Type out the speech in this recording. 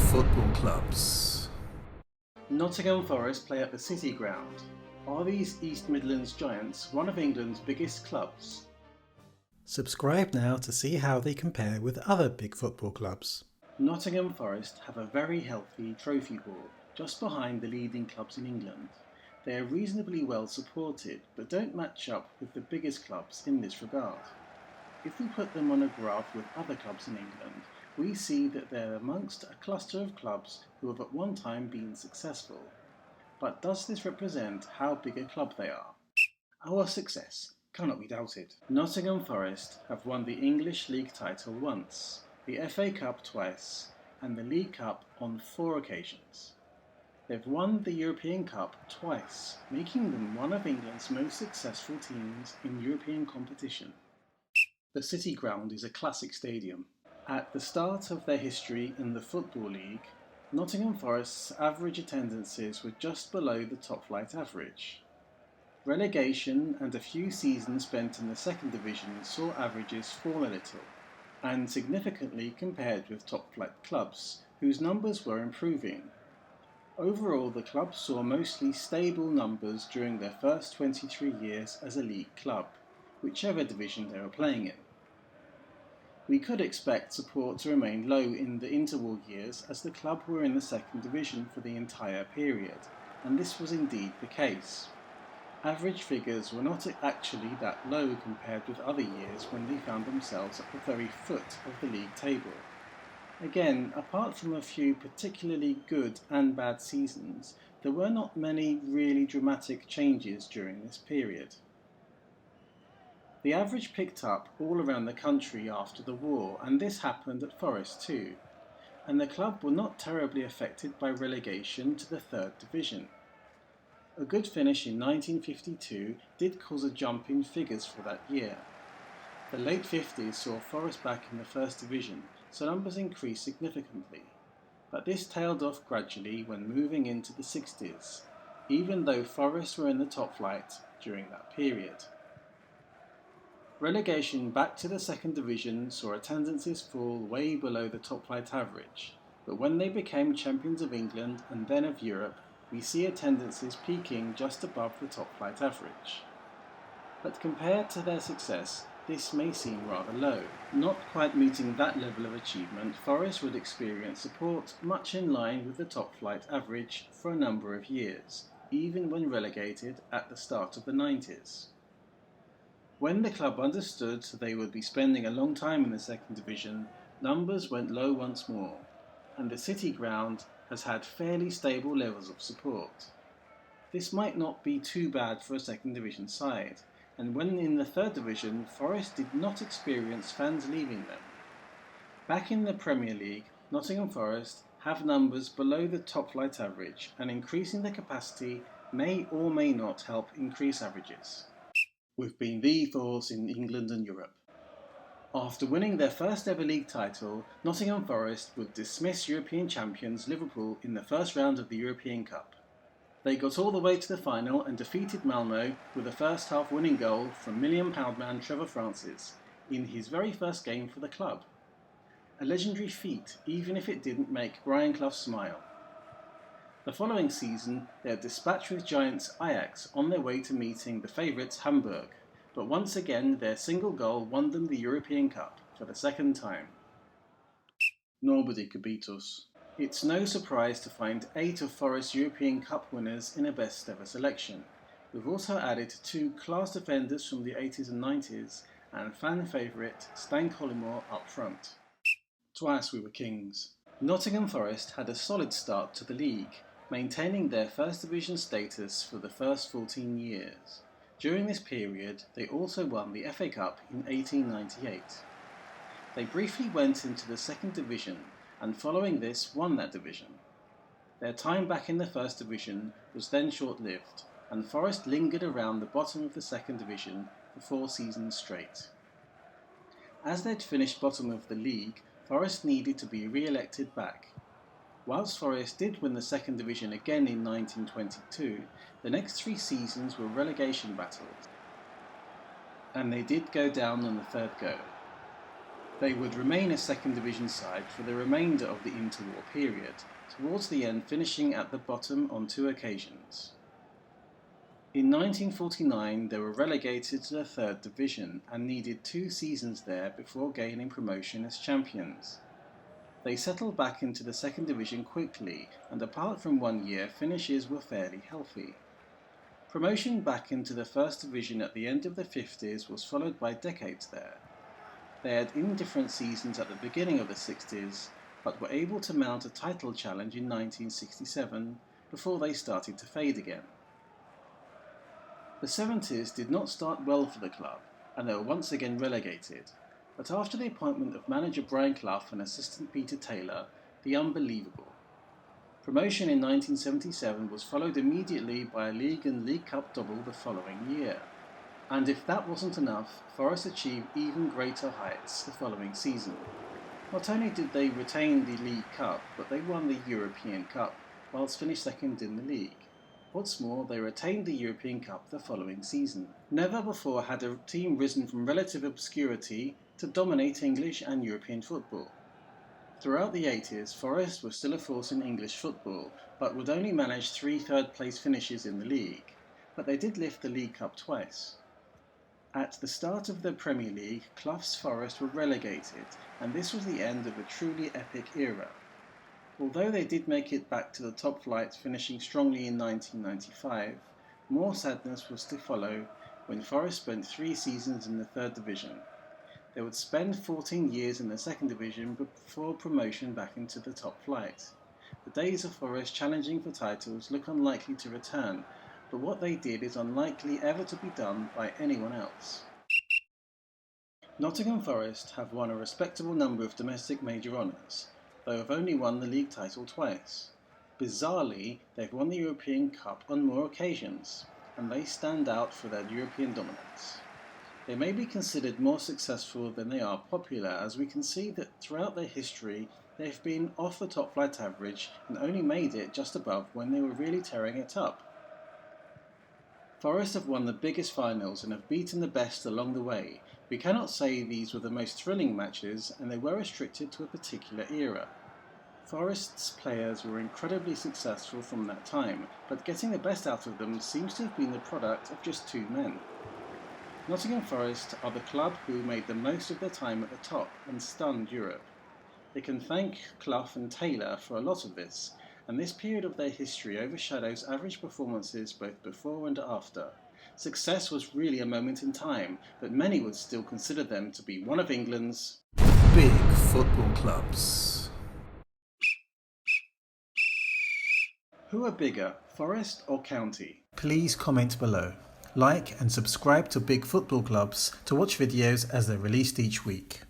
football clubs. Nottingham Forest play at the City Ground. Are these East Midlands giants one of England's biggest clubs? Subscribe now to see how they compare with other big football clubs. Nottingham Forest have a very healthy trophy haul, just behind the leading clubs in England. They are reasonably well supported, but don't match up with the biggest clubs in this regard. If we put them on a graph with other clubs in England, we see that they're amongst a cluster of clubs who have at one time been successful. But does this represent how big a club they are? Our success cannot be doubted. Nottingham Forest have won the English League title once, the FA Cup twice, and the League Cup on 4 occasions. They've won the European Cup twice, making them one of England's most successful teams in European competition. The City Ground is a classic stadium. At the start of their history in the Football League, Nottingham Forest's average attendances were just below the top flight average. Relegation and a few seasons spent in the second division saw averages fall a little, and significantly compared with top flight clubs, whose numbers were improving. Overall, the club saw mostly stable numbers during their first 23 years as a league club, whichever division they were playing in. We could expect support to remain low in the interwar years as the club were in the second division for the entire period, and this was indeed the case. Average figures were not actually that low compared with other years when they found themselves at the very foot of the league table. Again, apart from a few particularly good and bad seasons, there were not many really dramatic changes during this period. The average picked up all around the country after the war, and this happened at Forest too, and the club were not terribly affected by relegation to the third division. A good finish in 1952 did cause a jump in figures for that year. The late 50s saw Forest back in the first division, so numbers increased significantly, but this tailed off gradually when moving into the 60s, even though Forest were in the top flight during that period. Relegation back to the second division saw attendances fall way below the top flight average, but when they became champions of England and then of Europe, we see attendances peaking just above the top flight average. But compared to their success, this may seem rather low. Not quite meeting that level of achievement, Forest would experience support much in line with the top flight average for a number of years, even when relegated at the start of the 90s. When the club understood they would be spending a long time in the second division, numbers went low once more, and the City Ground has had fairly stable levels of support. This might not be too bad for a second division side, and when in the third division, Forest did not experience fans leaving them. Back in the Premier League, Nottingham Forest have numbers below the top flight average, and increasing the capacity may or may not help increase averages. We've been the force in England and Europe. After winning their first ever league title, Nottingham Forest would dismiss European champions Liverpool in the first round of the European Cup. They got all the way to the final and defeated Malmo with a first half winning goal from £1 million man Trevor Francis in his very first game for the club. A legendary feat, even if it didn't make Brian Clough smile. The following season, they are dispatched with giants Ajax on their way to meeting the favourites Hamburg, but once again their single goal won them the European Cup for the second time. Nobody could beat us. It's no surprise to find 8 of Forest's European Cup winners in a best ever selection. We've also added 2 class defenders from the 80s and 90s and fan favourite Stan Collymore up front. Twice we were kings. Nottingham Forest had a solid start to the league, maintaining their first division status for the first 14 years. During this period, they also won the FA Cup in 1898. They briefly went into the second division and following this won that division. Their time back in the first division was then short-lived, and Forest lingered around the bottom of the second division for 4 seasons straight. As they'd finished bottom of the league, Forest needed to be re-elected back. Whilst Forest did win the second division again in 1922, the next 3 seasons were relegation battles, and they did go down on the third go. They would remain a second division side for the remainder of the interwar period, towards the end finishing at the bottom on 2 occasions. In 1949 they were relegated to the third division and needed 2 seasons there before gaining promotion as champions. They settled back into the second division quickly, and apart from 1 year, finishes were fairly healthy. Promotion back into the first division at the end of the 50s was followed by decades there. They had indifferent seasons at the beginning of the 60s, but were able to mount a title challenge in 1967 before they started to fade again. The 70s did not start well for the club, and they were once again relegated, but after the appointment of manager Brian Clough and assistant Peter Taylor, the unbelievable. Promotion in 1977 was followed immediately by a League and League Cup double the following year. And if that wasn't enough, Forest achieved even greater heights the following season. Not only did they retain the League Cup, but they won the European Cup, whilst finished second in the league. What's more, they retained the European Cup the following season. Never before had a team risen from relative obscurity to dominate English and European football. Throughout the 80s, Forest was still a force in English football, but would only manage 3 third-place finishes in the league. But they did lift the League Cup twice. At the start of the Premier League, Clough's Forest were relegated, and this was the end of a truly epic era. Although they did make it back to the top flight, finishing strongly in 1995, more sadness was to follow when Forest spent 3 seasons in the third division. They would spend 14 years in the second division before promotion back into the top flight. The days of Forest challenging for titles look unlikely to return, but what they did is unlikely ever to be done by anyone else. Nottingham Forest have won a respectable number of domestic major honours, though have only won the league title twice. Bizarrely, they've won the European Cup on more occasions, and they stand out for their European dominance. They may be considered more successful than they are popular, as we can see that throughout their history they've been off the top flight average and only made it just above when they were really tearing it up. Forest have won the biggest finals and have beaten the best along the way. We cannot say these were the most thrilling matches, and they were restricted to a particular era. Forest's players were incredibly successful from that time, but getting the best out of them seems to have been the product of just 2 men. Nottingham Forest are the club who made the most of their time at the top and stunned Europe. They can thank Clough and Taylor for a lot of this, and this period of their history overshadows average performances both before and after. Success was really a moment in time, but many would still consider them to be one of England's big football clubs. Who are bigger, Forest or County? Please comment below. Like and subscribe to Big Football Clubs to watch videos as they're released each week.